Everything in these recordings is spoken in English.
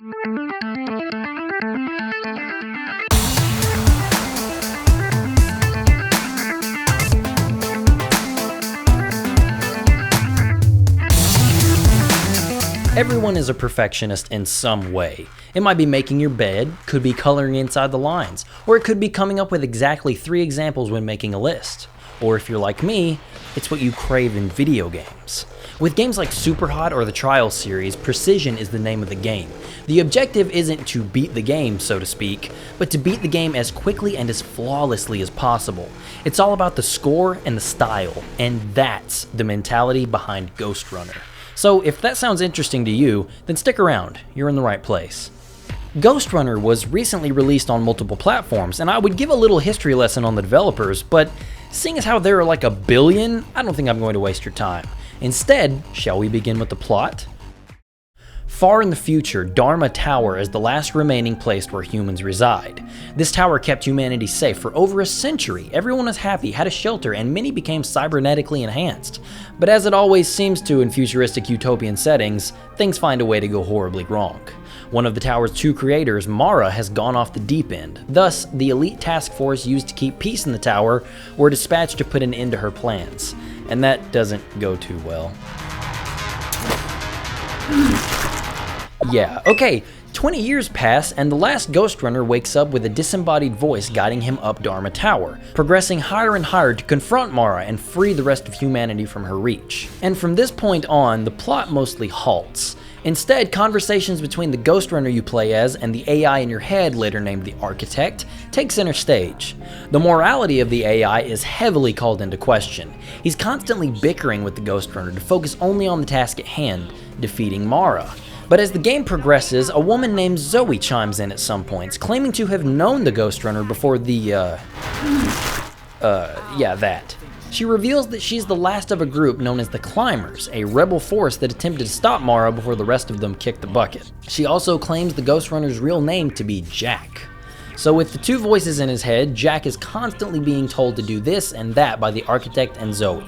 Everyone is a perfectionist in some way. It might be making your bed, could be coloring inside the lines, or it could be coming up with exactly 3 examples when making a list. Or if you're like me, it's what you crave in video games. With games like Superhot or the Trials series, precision is the name of the game. The objective isn't to beat the game, so to speak, but to beat the game as quickly and as flawlessly as possible. It's all about the score and the style, and that's the mentality behind Ghostrunner. So if that sounds interesting to you, then stick around, you're in the right place. Ghostrunner was recently released on multiple platforms, and I would give a little history lesson on the developers, but seeing as how there are like a billion, I don't think I'm going to waste your time. Instead, shall we begin with the plot? Far in the future, Dharma Tower is the last remaining place where humans reside. This tower kept humanity safe for over a century. Everyone was happy, had a shelter, and many became cybernetically enhanced. But as it always seems to in futuristic utopian settings, things find a way to go horribly wrong. One of the tower's 2 creators, Mara, has gone off the deep end. Thus, the elite task force used to keep peace in the tower were dispatched to put an end to her plans. And that doesn't go too well. Yeah, okay, 20 years pass and the last Ghostrunner wakes up with a disembodied voice guiding him up Dharma Tower, progressing higher and higher to confront Mara and free the rest of humanity from her reach. And from this point on, the plot mostly halts. Instead, conversations between the Ghostrunner you play as and the AI in your head, later named the Architect, take center stage. The morality of the AI is heavily called into question. He's constantly bickering with the Ghostrunner to focus only on the task at hand, defeating Mara. But as the game progresses, a woman named Zoe chimes in at some points, claiming to have known the Ghostrunner before that. She reveals that she's the last of a group known as the Climbers, a rebel force that attempted to stop Mara before the rest of them kicked the bucket. She also claims the Ghostrunner's real name to be Jack. So with the 2 voices in his head, Jack is constantly being told to do this and that by the Architect and Zoe.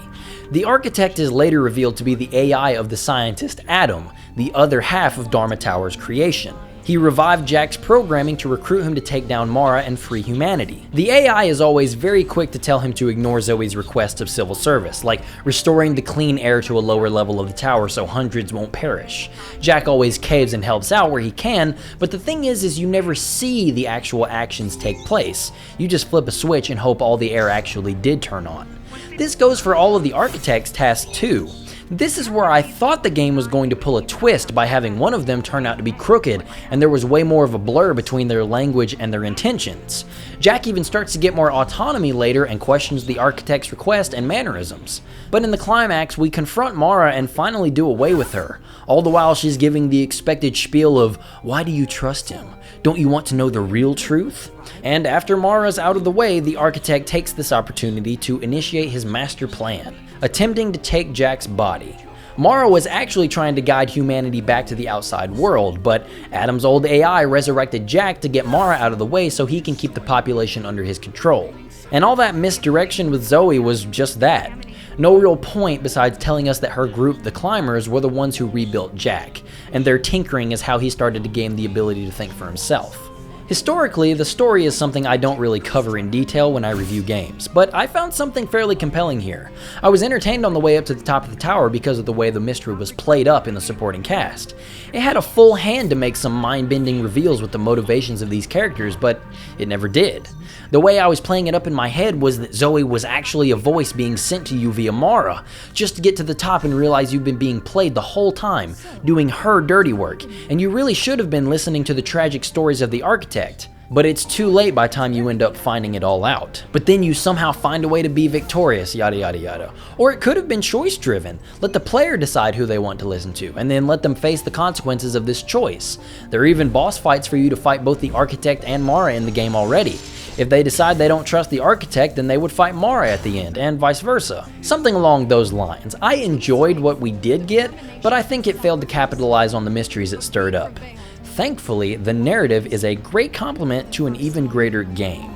The Architect is later revealed to be the AI of the scientist Adam, the other half of Dharma Tower's creation. He revived Jack's programming to recruit him to take down Mara and free humanity. The AI is always very quick to tell him to ignore Zoe's request of civil service, like restoring the clean air to a lower level of the tower so hundreds won't perish. Jack always caves and helps out where he can, but the thing is you never see the actual actions take place. You just flip a switch and hope all the air actually did turn on. This goes for all of the Architect's tasks too. This is where I thought the game was going to pull a twist by having one of them turn out to be crooked, and there was way more of a blur between their language and their intentions. Jack even starts to get more autonomy later and questions the Architect's request and mannerisms. But in the climax, we confront Mara and finally do away with her. All the while she's giving the expected spiel of, "Why do you trust him? Don't you want to know the real truth?" And after Mara's out of the way, the Architect takes this opportunity to initiate his master plan, attempting to take Jack's body. Mara was actually trying to guide humanity back to the outside world, but Adam's old AI resurrected Jack to get Mara out of the way so he can keep the population under his control. And all that misdirection with Zoe was just that. No real point besides telling us that her group, the Climbers, were the ones who rebuilt Jack, and their tinkering is how he started to gain the ability to think for himself. Historically, the story is something I don't really cover in detail when I review games, but I found something fairly compelling here. I was entertained on the way up to the top of the tower because of the way the mystery was played up in the supporting cast. It had a full hand to make some mind-bending reveals with the motivations of these characters, but it never did. The way I was playing it up in my head was that Zoe was actually a voice being sent to you via Mara, just to get to the top and realize you've been being played the whole time, doing her dirty work, and you really should have been listening to the tragic stories of the Architect. But it's too late by the time you end up finding it all out. But then you somehow find a way to be victorious, yada yada yada. Or it could have been choice driven. Let the player decide who they want to listen to, and then let them face the consequences of this choice. There are even boss fights for you to fight both the Architect and Mara in the game already. If they decide they don't trust the Architect, then they would fight Mara at the end, and vice versa. Something along those lines. I enjoyed what we did get, but I think it failed to capitalize on the mysteries it stirred up. Thankfully, the narrative is a great complement to an even greater game.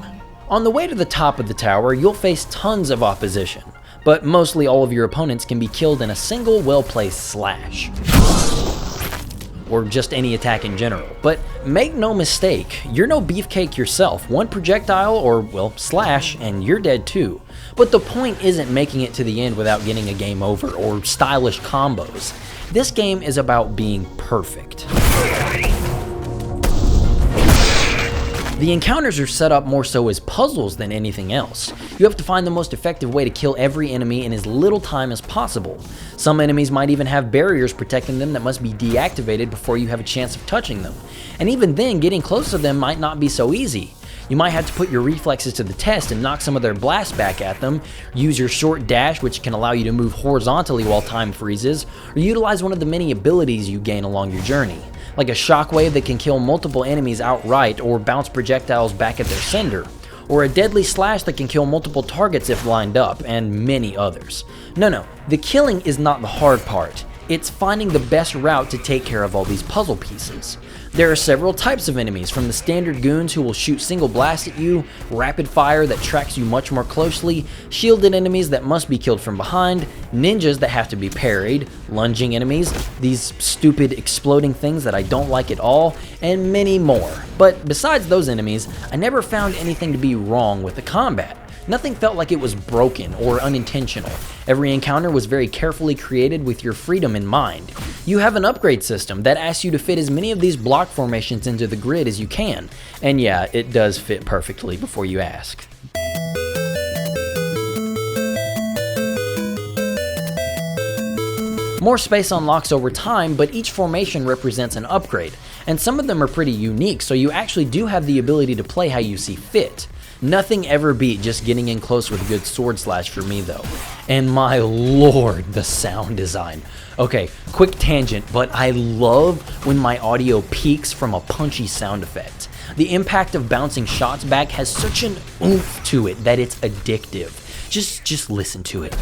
On the way to the top of the tower, you'll face tons of opposition, but mostly all of your opponents can be killed in a single well-placed slash. or just any attack in general. But make no mistake, you're no beefcake yourself. One projectile, or well, slash, and you're dead too. But the point isn't making it to the end without getting a game over, or stylish combos. This game is about being perfect. The encounters are set up more so as puzzles than anything else. You have to find the most effective way to kill every enemy in as little time as possible. Some enemies might even have barriers protecting them that must be deactivated before you have a chance of touching them. And even then, getting close to them might not be so easy. You might have to put your reflexes to the test and knock some of their blasts back at them, use your short dash, which can allow you to move horizontally while time freezes, or utilize one of the many abilities you gain along your journey, like a shockwave that can kill multiple enemies outright or bounce projectiles back at their sender, or a deadly slash that can kill multiple targets if lined up, and many others. No, the killing is not the hard part. It's finding the best route to take care of all these puzzle pieces. There are several types of enemies, from the standard goons who will shoot single blasts at you, rapid fire that tracks you much more closely, shielded enemies that must be killed from behind, ninjas that have to be parried, lunging enemies, these stupid exploding things that I don't like at all, and many more. But besides those enemies, I never found anything to be wrong with the combat. Nothing felt like it was broken or unintentional. Every encounter was very carefully created with your freedom in mind. You have an upgrade system that asks you to fit as many of these block formations into the grid as you can. And yeah, it does fit perfectly before you ask. More space unlocks over time, but each formation represents an upgrade, and some of them are pretty unique, so you actually do have the ability to play how you see fit. Nothing ever beat just getting in close with a good sword slash for me though. And my lord, the sound design. Okay, quick tangent, but I love when my audio peaks from a punchy sound effect. The impact of bouncing shots back has such an oomph to it that it's addictive. Just listen to it.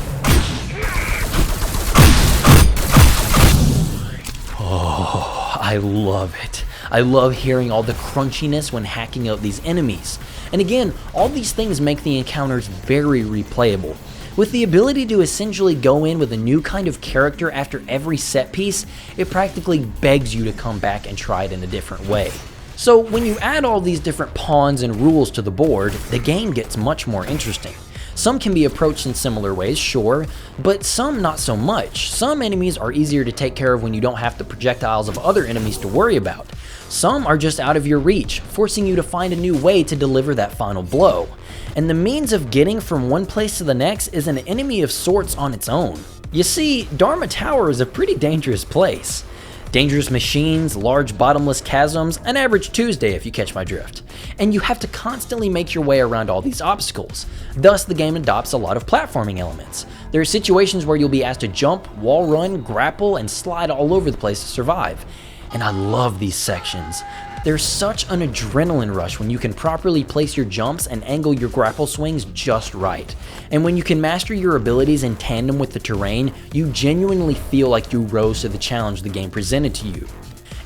Oh, I love it. I love hearing all the crunchiness when hacking out these enemies. And again, all these things make the encounters very replayable. With the ability to essentially go in with a new kind of character after every set piece, it practically begs you to come back and try it in a different way. So when you add all these different pawns and rules to the board, the game gets much more interesting. Some can be approached in similar ways, sure, but some not so much. Some enemies are easier to take care of when you don't have the projectiles of other enemies to worry about. Some are just out of your reach, forcing you to find a new way to deliver that final blow. And the means of getting from one place to the next is an enemy of sorts on its own. You see, Dharma Tower is a pretty dangerous place. Dangerous machines, large bottomless chasms, an average Tuesday if you catch my drift. And you have to constantly make your way around all these obstacles. Thus, the game adopts a lot of platforming elements. There are situations where you'll be asked to jump, wall run, grapple, and slide all over the place to survive. And I love these sections. There's such an adrenaline rush when you can properly place your jumps and angle your grapple swings just right. And when you can master your abilities in tandem with the terrain, you genuinely feel like you rose to the challenge the game presented to you.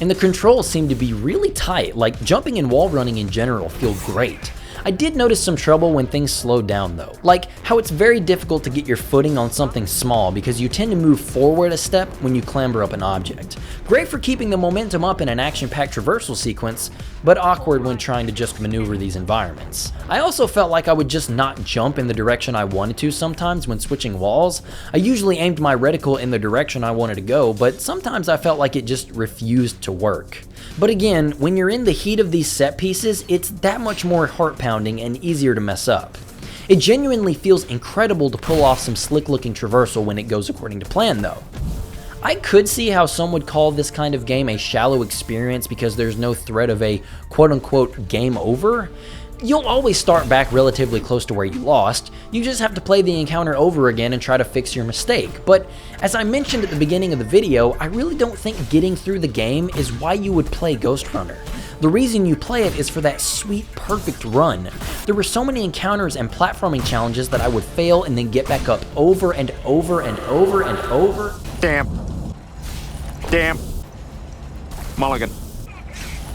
And the controls seem to be really tight, like jumping and wall running in general feel great. I did notice some trouble when things slowed down though, like how it's very difficult to get your footing on something small because you tend to move forward a step when you clamber up an object. Great for keeping the momentum up in an action-packed traversal sequence, but awkward when trying to just maneuver these environments. I also felt like I would just not jump in the direction I wanted to sometimes when switching walls. I usually aimed my reticle in the direction I wanted to go, but sometimes I felt like it just refused to work. But again, when you're in the heat of these set pieces, it's that much more heart-pounding and easier to mess up. It genuinely feels incredible to pull off some slick-looking traversal when it goes according to plan though. I could see how some would call this kind of game a shallow experience because there's no threat of a quote-unquote game over. You'll always start back relatively close to where you lost, you just have to play the encounter over again and try to fix your mistake. But as I mentioned at the beginning of the video, I really don't think getting through the game is why you would play Ghostrunner. The reason you play it is for that sweet, perfect run. There were so many encounters and platforming challenges that I would fail and then get back up over and over and over and over. Damn. Mulligan.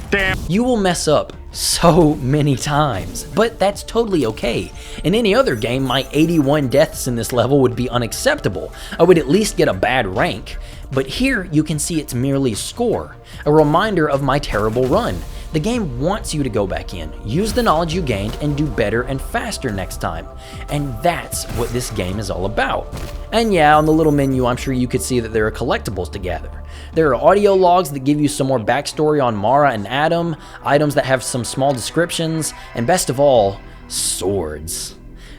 Damn. You will mess up so many times, but that's totally okay. In any other game, my 81 deaths in this level would be unacceptable. I would at least get a bad rank. But here you can see it's merely score, a reminder of my terrible run. The game wants you to go back in, use the knowledge you gained, and do better and faster next time. And that's what this game is all about. And yeah, on the little menu, I'm sure you could see that there are collectibles to gather. There are audio logs that give you some more backstory on Mara and Adam, items that have some small descriptions, and best of all, swords.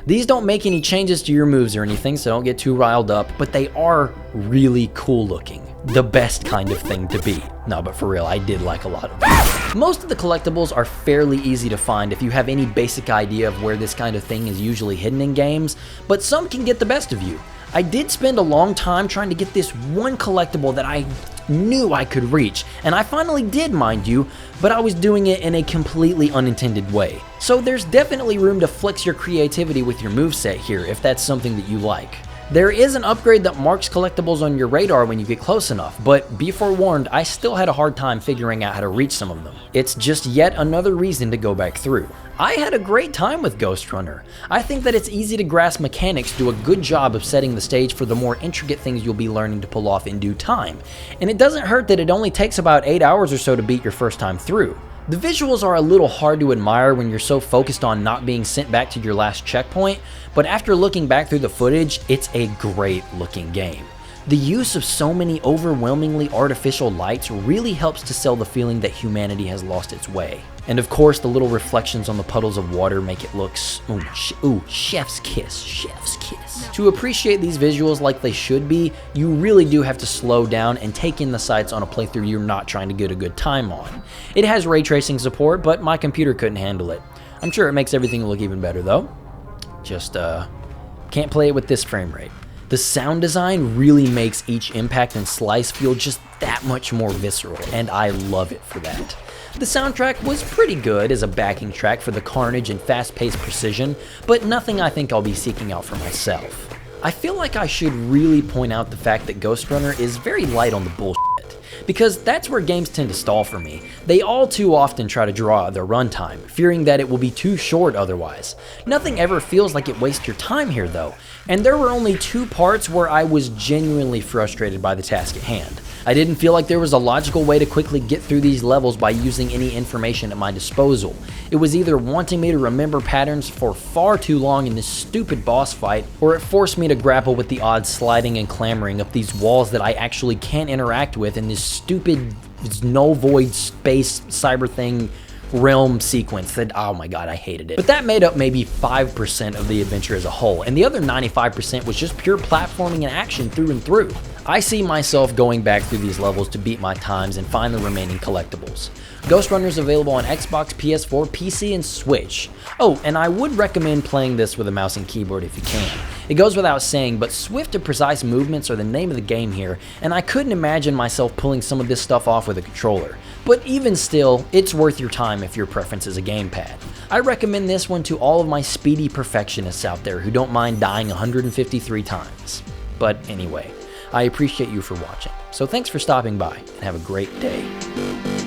These don't make any changes to your moves or anything, so don't get too riled up, but they are really cool looking. The best kind of thing to be. No, but for real, I did like a lot of them. Most of the collectibles are fairly easy to find if you have any basic idea of where this kind of thing is usually hidden in games, but some can get the best of you. I did spend a long time trying to get this one collectible that I knew I could reach, and I finally did, mind you, but I was doing it in a completely unintended way. So there's definitely room to flex your creativity with your moveset here if that's something that you like. There is an upgrade that marks collectibles on your radar when you get close enough, but be forewarned, I still had a hard time figuring out how to reach some of them. It's just yet another reason to go back through. I had a great time with Ghostrunner. I think that its easy to grasp mechanics do a good job of setting the stage for the more intricate things you'll be learning to pull off in due time. And it doesn't hurt that it only takes about 8 hours or so to beat your first time through. The visuals are a little hard to admire when you're so focused on not being sent back to your last checkpoint, but after looking back through the footage, it's a great looking game. The use of so many overwhelmingly artificial lights really helps to sell the feeling that humanity has lost its way. And of course, the little reflections on the puddles of water make it look chef's kiss, chef's kiss. To appreciate these visuals like they should be, you really do have to slow down and take in the sights on a playthrough you're not trying to get a good time on. It has ray tracing support, but my computer couldn't handle it. I'm sure it makes everything look even better though. Just, can't play it with this frame rate. The sound design really makes each impact and slice feel just that much more visceral, and I love it for that. The soundtrack was pretty good as a backing track for the carnage and fast-paced precision, but nothing I think I'll be seeking out for myself. I feel like I should really point out the fact that Ghostrunner is very light on the bullshit, because that's where games tend to stall for me. They all too often try to draw out their runtime, fearing that it will be too short otherwise. Nothing ever feels like it wastes your time here though, and there were only 2 parts where I was genuinely frustrated by the task at hand. I didn't feel like there was a logical way to quickly get through these levels by using any information at my disposal. It was either wanting me to remember patterns for far too long in this stupid boss fight, or it forced me to grapple with the odds sliding and clambering up these walls that I actually can't interact with in this stupid null void space cyber thing realm sequence that, oh my god, I hated it. But that made up maybe 5% of the adventure as a whole, and the other 95% was just pure platforming and action through and through. I see myself going back through these levels to beat my times and find the remaining collectibles. Ghostrunner is available on Xbox, PS4, PC, and Switch. Oh, and I would recommend playing this with a mouse and keyboard if you can. It goes without saying, but swift and precise movements are the name of the game here, and I couldn't imagine myself pulling some of this stuff off with a controller. But even still, it's worth your time if your preference is a gamepad. I recommend this one to all of my speedy perfectionists out there who don't mind dying 153 times. But anyway, I appreciate you for watching, so thanks for stopping by, and have a great day.